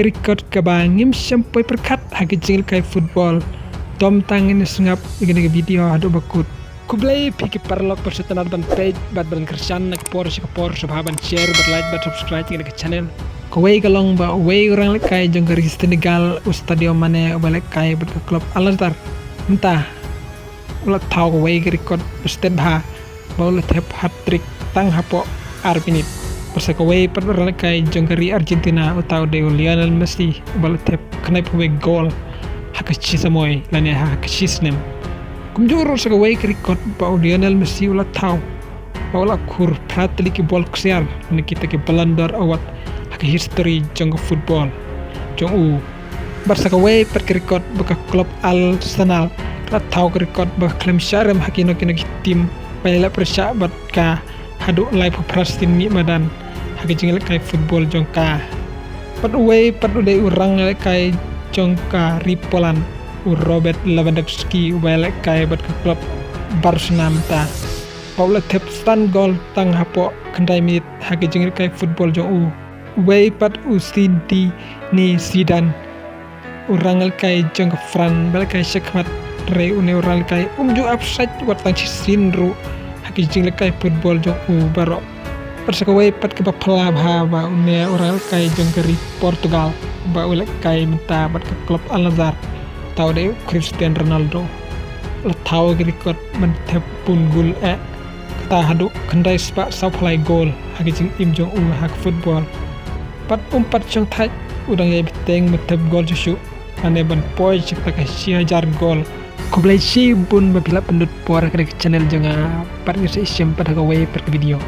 Record kabangim sampai perkat hagi jingil kai football tom tangin sengap igene video ado bakut kublai piki parlok persetenar ban page bat ban kersan nak por subhaban share bat like bat subscribe igene ke channel kawai galong ba way orang kai jong garis Senegal stadio mane balek kai bat klub Al-Azhar entah ulat tau kawai record sted ba ulat hat trick tang hapo arbinit Persakaway pernah kai jongkari Argentina utau de Lionel Messi balatep kenai pemain gol hakachi samoy lani hakachi snem kumjuro sakaway record ba Lionel Messi ulah tau ba kur pratli ki bol ksial ni kita ki Ballon awat hak history jong football jong u barsakaway per record ba klub Arsenal ulah tau record ba klem syarem hakino kino tim payla persya bat ka haduk live prastin mi madan hagi jingil kai football jongka pat ude urang kai jongka ripolan Robert Lewandowski ubelek kai bat ke klub Barcelona ta Paula tep stan gol tang hapo kendai minit hagi jingil kai football jong pat usidi ni Zidane urang kai jongka Fran bel kai sekmat re une urang kai umju upside watang sinru hagi jingil kai football jong baro persakaway pat ke bapala ba une orang kai jongkari Portugal ba ulek kai menta bat ke klub Al-Azhar tau de Cristiano Ronaldo la tau record mentep pun gol kata hadu kendai spa sau play gol hagi jing im jong hak football pat umpat jong thai udang ye biteng mentep gol jusu ane ban poi cipta ka 1000 gol kublai si bun babila pendut por ke channel jonga pat ngisi sim pada kawai per video